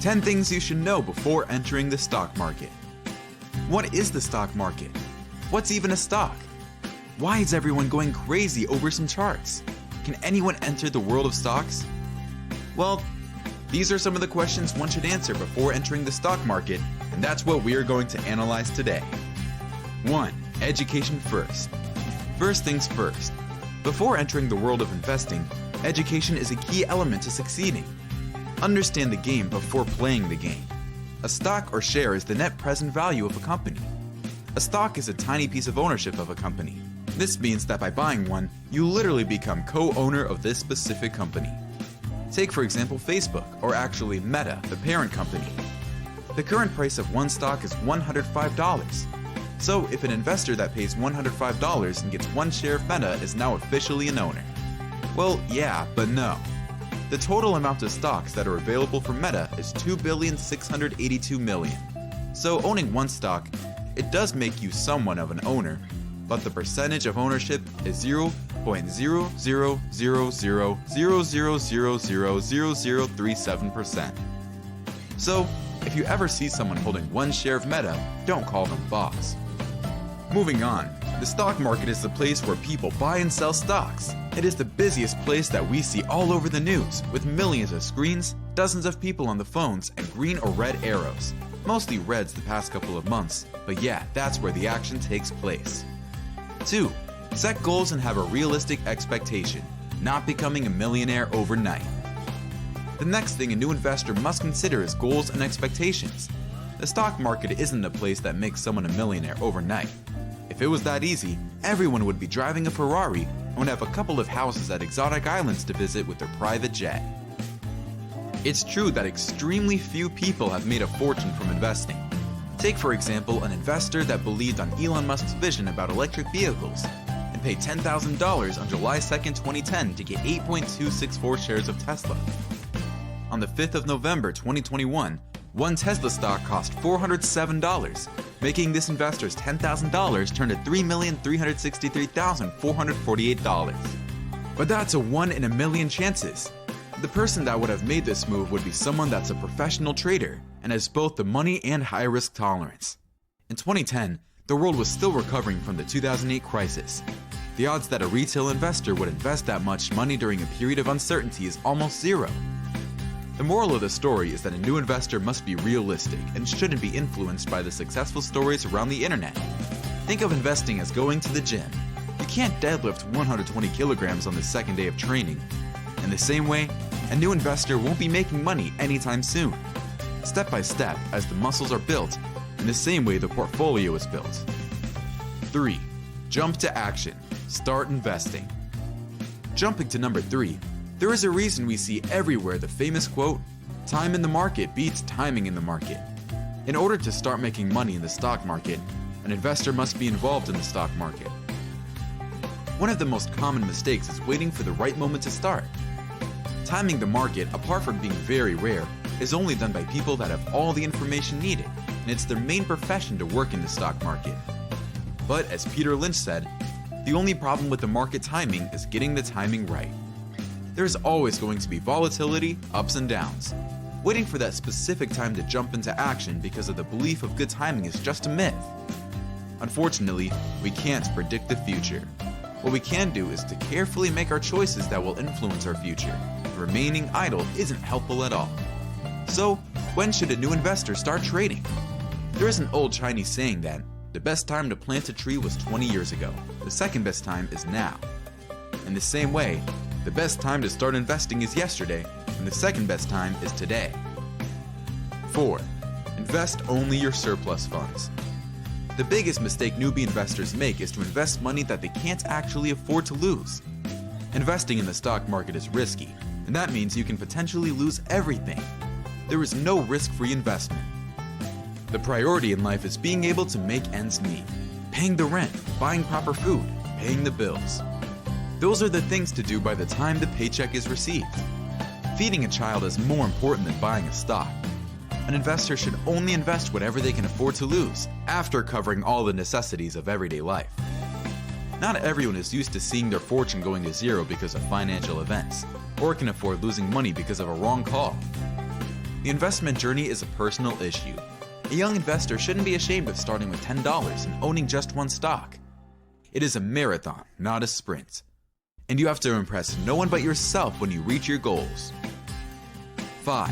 10 things you should know before entering the stock market. What is the stock market? What's even a stock? Why is everyone going crazy over some charts? Can anyone enter the world of stocks? Well, these are some of the questions one should answer before entering the stock market, and that's what we are going to analyze today. 1. Education first. First things first. Before entering the world of investing, education is a key element to succeeding. Understand the game before playing the game. A stock or share is the net present value of a company. A stock is a tiny piece of ownership of a company. This means that by buying one, you literally become co-owner of this specific company. Take for example Facebook, or actually Meta, the parent company. The current price of one stock is $105. So if an investor that pays $105 and gets one share of Meta is now officially an owner. Well, yeah, but no. The total amount of stocks that are available for Meta is 2,682,000,000. So owning one stock, it does make you somewhat of an owner, but the percentage of ownership is 0.00000000037%. So, if you ever see someone holding one share of Meta, don't call them boss. Moving on, the stock market is the place where people buy and sell stocks. It is the busiest place that we see all over the news, with millions of screens, dozens of people on the phones, and green or red arrows. Mostly reds the past couple of months, but yeah, that's where the action takes place. 2. Set goals and have a realistic expectation, not becoming a millionaire overnight. The next thing a new investor must consider is goals and expectations. The stock market isn't a place that makes someone a millionaire overnight. If it was that easy, everyone would be driving a Ferrari and would have a couple of houses at exotic islands to visit with their private jet. It's true that extremely few people have made a fortune from investing. Take for example an investor that believed on Elon Musk's vision about electric vehicles and paid $10,000 on July 2nd, 2010 to get 8.264 shares of Tesla. On the 5th of November 2021, one Tesla stock cost $407, making this investor's $10,000 turn to $3,363,448. But that's a 1 in a million chances. The person that would have made this move would be someone that's a professional trader and has both the money and high risk tolerance. In 2010, the world was still recovering from the 2008 crisis. The odds that a retail investor would invest that much money during a period of uncertainty is almost zero. The moral of the story is that a new investor must be realistic and shouldn't be influenced by the successful stories around the internet. Think of investing as going to the gym. You can't deadlift 120 kilograms on the second day of training. In the same way, a new investor won't be making money anytime soon. Step by step, as the muscles are built, in the same way the portfolio is built. 3. Jump to action. Start investing. Jumping to number 3, there is a reason we see everywhere the famous quote, "Time in the market beats timing in the market." In order to start making money in the stock market, an investor must be involved in the stock market. One of the most common mistakes is waiting for the right moment to start. Timing the market, apart from being very rare, is only done by people that have all the information needed, and it's their main profession to work in the stock market. But as Peter Lynch said, the only problem with the market timing is getting the timing right. There's always going to be volatility, ups and downs. Waiting for that specific time to jump into action because of the belief of good timing is just a myth. Unfortunately, we can't predict the future. What we can do is to carefully make our choices that will influence our future. Remaining idle isn't helpful at all. So, when should a new investor start trading? There is an old Chinese saying that the best time to plant a tree was 20 years ago. The second best time is now. In the same way, the best time to start investing is yesterday, and the second best time is today. 4. Invest only your surplus funds. The biggest mistake newbie investors make is to invest money that they can't actually afford to lose. Investing in the stock market is risky, and that means you can potentially lose everything. There is no risk-free investment. The priority in life is being able to make ends meet, paying the rent, buying proper food, paying the bills. Those are the things to do by the time the paycheck is received. Feeding a child is more important than buying a stock. An investor should only invest whatever they can afford to lose, after covering all the necessities of everyday life. Not everyone is used to seeing their fortune going to zero because of financial events, or can afford losing money because of a wrong call. The investment journey is a personal issue. A young investor shouldn't be ashamed of starting with $10 and owning just one stock. It is a marathon, not a sprint. And you have to impress no one but yourself when you reach your goals. 5.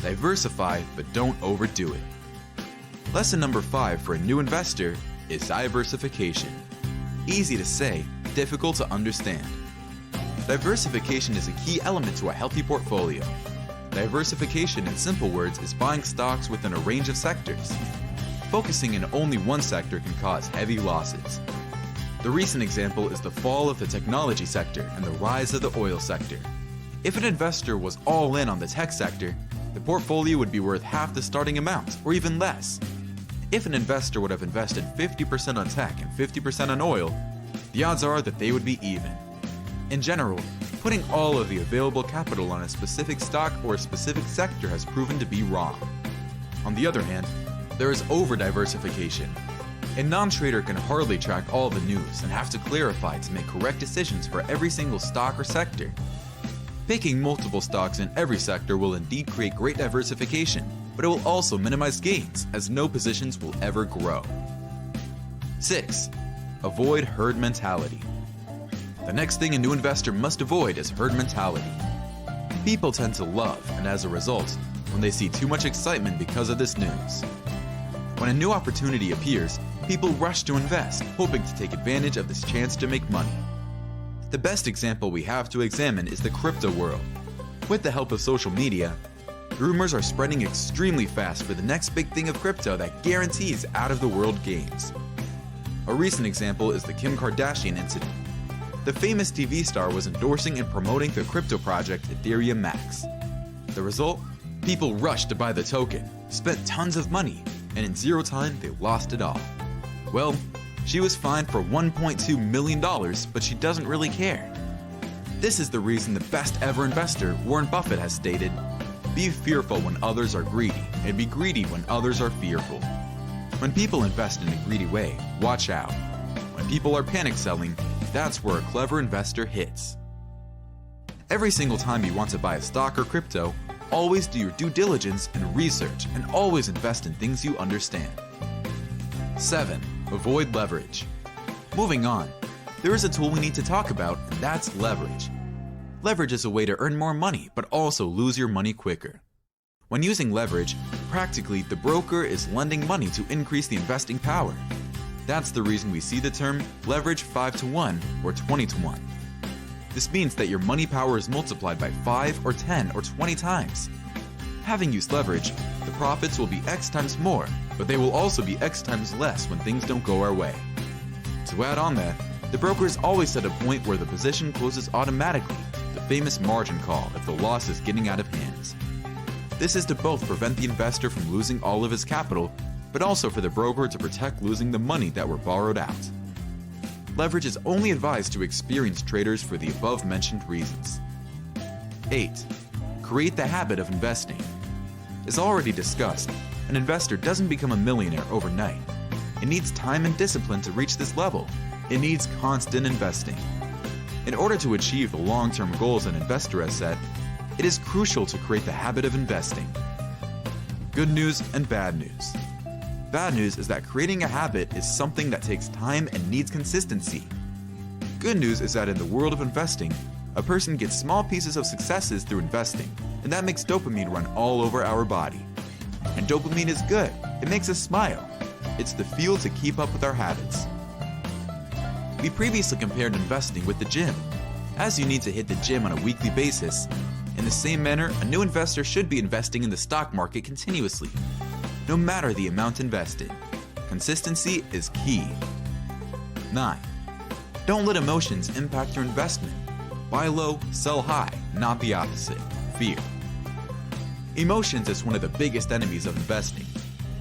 Diversify, but don't overdo it. Lesson number 5 for a new investor is diversification. Easy to say, difficult to understand. Diversification is a key element to a healthy portfolio. Diversification, in simple words, is buying stocks within a range of sectors. Focusing in only one sector can cause heavy losses. The recent example is the fall of the technology sector and the rise of the oil sector. If an investor was all in on the tech sector, the portfolio would be worth half the starting amount, or even less. If an investor would have invested 50% on tech and 50% on oil, the odds are that they would be even. In general, putting all of the available capital on a specific stock or a specific sector has proven to be wrong. On the other hand, there is over-diversification. A non-trader can hardly track all the news and have to clarify to make correct decisions for every single stock or sector. Picking multiple stocks in every sector will indeed create great diversification, but it will also minimize gains as no positions will ever grow. 6. Avoid herd mentality. The next thing a new investor must avoid is herd mentality. People tend to love, and as a result, when they see too much excitement because of this news. When a new opportunity appears, people rush to invest, hoping to take advantage of this chance to make money. The best example we have to examine is the crypto world. With the help of social media, rumors are spreading extremely fast for the next big thing of crypto that guarantees out-of-the-world gains. A recent example is the Kim Kardashian incident. The famous TV star was endorsing and promoting the crypto project Ethereum Max. The result? People rushed to buy the token, spent tons of money, and in zero time they lost it all. Well, she was fined for $1.2 million, but she doesn't really care. This is the reason the best ever investor, Warren Buffett, has stated, "Be fearful when others are greedy, and be greedy when others are fearful." When people invest in a greedy way, watch out. When people are panic selling, that's where a clever investor hits. Every single time you want to buy a stock or crypto, always do your due diligence and research, and always invest in things you understand. 7. Avoid leverage. Moving on, there is a tool we need to talk about, and that's leverage. Leverage is a way to earn more money, but also lose your money quicker. When using leverage, practically the broker is lending money to increase the investing power. That's the reason we see the term leverage 5-to-1 or 20-to-1. This means that your money power is multiplied by 5 or 10 or 20 times. Having used leverage, the profits will be X times more, but they will also be X times less when things don't go our way. To add on that, the broker is always at a point where the position closes automatically, the famous margin call if the loss is getting out of hands. This is to both prevent the investor from losing all of his capital, but also for the broker to protect losing the money that were borrowed out. Leverage is only advised to experienced traders for the above-mentioned reasons. 8. Create the habit of investing. As already discussed, an investor doesn't become a millionaire overnight. It needs time and discipline to reach this level. It needs constant investing. In order to achieve the long-term goals an investor has set, it is crucial to create the habit of investing. Good news and bad news. Bad news is that creating a habit is something that takes time and needs consistency. Good news is that in the world of investing, a person gets small pieces of successes through investing, and that makes dopamine run all over our body. And dopamine is good. It makes us smile. It's the fuel to keep up with our habits. We previously compared investing with the gym. As you need to hit the gym on a weekly basis, in the same manner, a new investor should be investing in the stock market continuously, no matter the amount invested. Consistency is key. 9. Don't let emotions impact your investment. Buy low, sell high, not the opposite. Fear. Emotions is one of the biggest enemies of investing.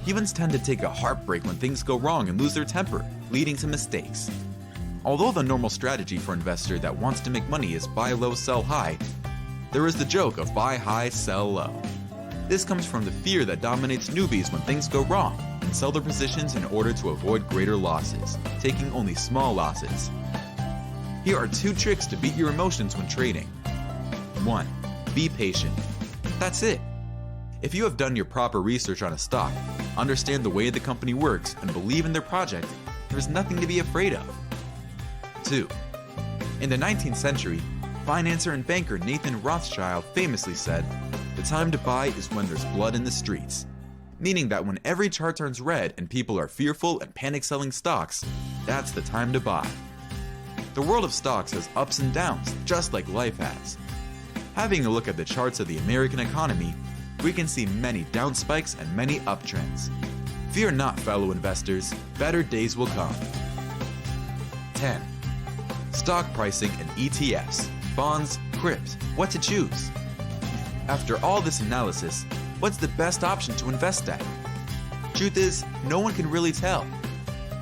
Humans tend to take a heartbreak when things go wrong and lose their temper, leading to mistakes. Although the normal strategy for an investor that wants to make money is buy low, sell high, there is the joke of buy high, sell low. This comes from the fear that dominates newbies when things go wrong and sell their positions in order to avoid greater losses, taking only small losses. Here are 2 tricks to beat your emotions when trading. 1. Be patient. That's it. If you have done your proper research on a stock, understand the way the company works, and believe in their project, there's nothing to be afraid of. 2. In the 19th century, financier and banker Nathan Rothschild famously said, "The time to buy is when there's blood in the streets," meaning that when every chart turns red and people are fearful and panic selling stocks, that's the time to buy. The world of stocks has ups and downs, just like life has. Having a look at the charts of the American economy, we can see many down spikes and many uptrends. Fear not, fellow investors, better days will come. 10. Stock pricing and ETFs, bonds, crypto, what to choose? After all this analysis, what's the best option to invest at? Truth is, no one can really tell.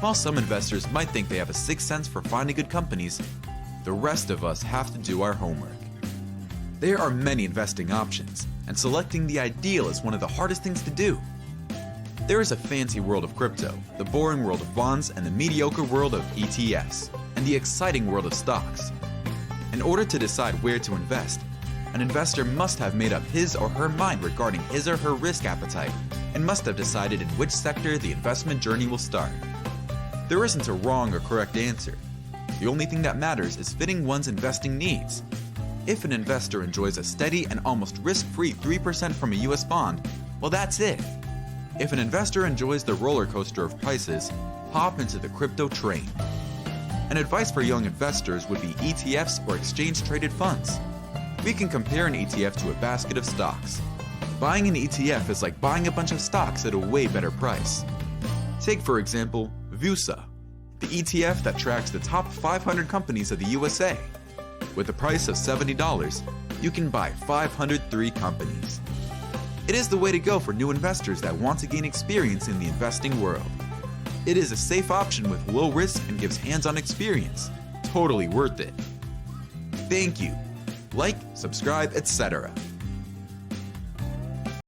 While some investors might think they have a sixth sense for finding good companies, the rest of us have to do our homework. There are many investing options, and selecting the ideal is one of the hardest things to do. There is a fancy world of crypto, the boring world of bonds, and the mediocre world of ETFs, and the exciting world of stocks. In order to decide where to invest, an investor must have made up his or her mind regarding his or her risk appetite, and must have decided in which sector the investment journey will start. There isn't a wrong or correct answer. The only thing that matters is fitting one's investing needs. If an investor enjoys a steady and almost risk-free 3% from a US bond, well, that's it. If an investor enjoys the roller coaster of prices, hop into the crypto train. An advice for young investors would be ETFs or exchange-traded funds. We can compare an ETF to a basket of stocks. Buying an ETF is like buying a bunch of stocks at a way better price. Take, for example, VUSA, the ETF that tracks the top 500 companies of the USA. With a price of $70, you can buy 503 companies. It is the way to go for new investors that want to gain experience in the investing world. It is a safe option with low risk and gives hands-on experience. Totally worth it. Thank you. Like, subscribe, etc.